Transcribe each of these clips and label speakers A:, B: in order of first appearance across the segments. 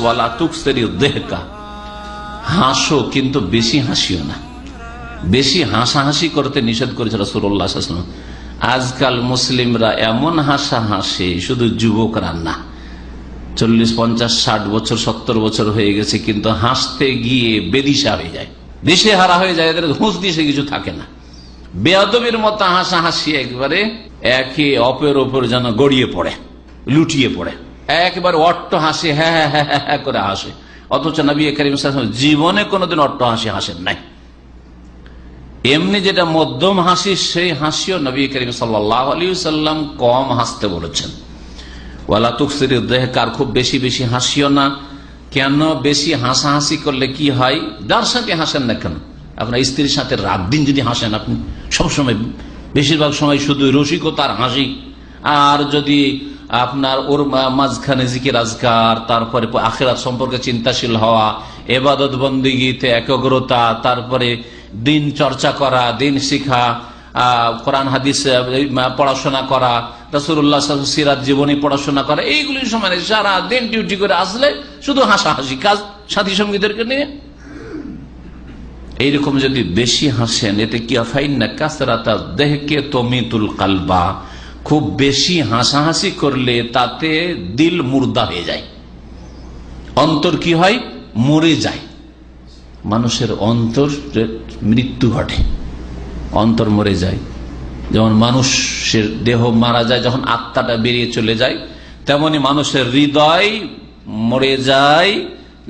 A: ওয়ালা তুকসিরি যিহকা, হাসো কিন্তু বেশি হাসিও না। বেশি হাসাহাসি করতে নিষেধ করেছে রাসূলুল্লাহ সাল্লাল্লাহু আলাইহি ওয়াসাল্লাম। আজকাল মুসলিমরা এমন হাসা হাসে, শুধু যুবকরা না, 40, 50, 60 বছর 70 বছর হয়ে গেছে, কিন্তু হাসতে গিয়ে বেদিশা হয়ে যায়, দিশে হারা হয়ে যায়, এদের হুঁশ দিশে কিছু থাকে না। বেয়াদবির মতো হাসা হাসি, একবারে একে অপরের ওপর যেন গড়িয়ে পড়ে, লুটিয়ে পড়ে, একবার অট্ট হাসি, হ্যাঁ হ্যাঁ হ্যাঁ হ্যাঁ করে হাসে। অথচ নবী করিম সাল্লাল্লাহু আলাইহি ওয়াসাল্লাম জীবনে কোনোদিন অট্ট হাসি হাসেন নাই। এমনি যেটা মধ্যম হাসি, সেই হাসিও নবী করিম সাল্লাল্লাহু আলাইহি ওয়াসাল্লাম কম হাসতে বলেছেন। ওয়ালা তুকসিরি যিহকা, খুব বেশি বেশি হাসিও না। কেন? বেশি হাসাহাসি করলে কি হয়, যার সাথে হাসেন না কেন, আপনার স্ত্রীর সাথে রাত দিন যদি হাসেন, আপনি সবসময় বেশিরভাগ সময় শুধু রসিকতার হাসি, আর যদি আপনার ওর মাঝখানে জিকির আজকার, তারপরে আখিরাত সম্পর্কে চিন্তাশীল হওয়া, ইবাদত বন্দেগীতে একাগ্রতা, তারপরে দিন চর্চা করা, দিন শিখা, কোরআন হাদিস পড়াশোনা করা, রাসূলুল্লাহ সাল্লাল্লাহু আলাইহি ওয়াসাল্লাম সিরাত জীবনী পড়াশোনা করা, এইগুলির সময় সারা দিন ডিউটি করে আসলে শুধু হাসাহাসি কাজ সাথী সঙ্গীদেরকে নিয়ে। এইরকম যদি বেশি হাসেন, এতে কি ফাইন্না কাসরাতা যিহকি তুমিতুল কলবা, খুব বেশি হাসাহাসি করলে তাতে দিল মুর্দা হয়ে যায়, অন্তর কি হয়, মরে যায়। মানুষের অন্তর মৃত্যু ঘটে, অন্তর মরে যায়। যেমন মানুষের দেহ মারা যায়, যখন আত্মাটা বেরিয়ে চলে যায়, তেমনি মানুষের হৃদয় মরে যায়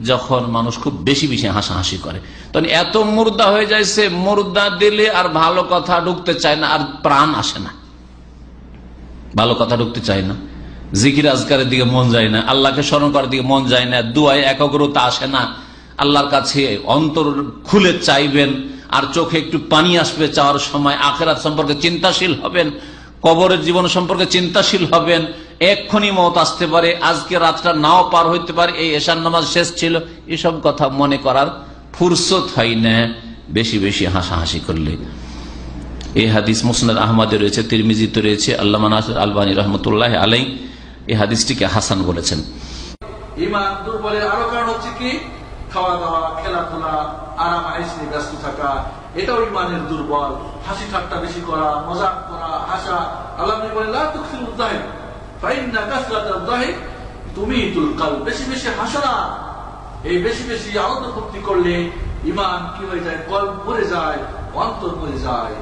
A: যখন মানুষ খুব বেশি বেশি হাসাহাসি করে। তখন এত মুর্দা হয়ে যায়, সে মুর্দা দিলে আর ভালো কথা ঢুকতে চায় না, আর প্রাণ আসে না, ভালো কথা ঢুকতে চায় না, জিকির আজকারের দিকে মন যায় না, আল্লাহকে স্মরণ করার দিকে মন যায় না, দুয়ায় একাগ্রতা আসে না, আল্লাহর কাছে অন্তর খুলে চাইবেন, আর চোখে একটু পানি আসবে চাওয়ার সময়, আখিরাত সম্পর্কে চিন্তাশীল হবেন, কবরের জীবন সম্পর্কে চিন্তাশীল হবেন, এক্ষুনি মওত আসতে পারে, আজকে রাতটা নাও পার হইতে পারে, এই এশার নামাজ শেষ ছিল, এসব কথা মনে করার ফুরসত হয় না বেশি বেশি হাসাহাসি করলে। এই হাদিস মুসনাদ আহমদে রয়েছে, তিরমিজিতে রয়েছে, আল্লামা নাসির আলবানী রহমতুল্লাহ আলাইহি এই হাদিসটিকে হাসান বলেছেন।
B: ঈমান দুর্বলের আরো কারণ হচ্ছে কি, খাওয়া দাওয়া, খেলাধুলা, আরাম আয়েশ নিয়ে ব্যস্ত থাকা, এটাও ঈমানের দুর্বল। হাসি ঠাট্টা বেশি করা, মজাক করা, হাসা, আল্লাহ বলে লা তুকসিরু যিহক ফাইন্না কাসরাতাল যিহক তুমিতুল কলব, বেশি বেশি হাসো না। এই বেশি বেশি আনন্দ ফুর্তি করলে ঈমান কি হয়ে যায়, কলব মরে যায়, অন্তর মরে যায়।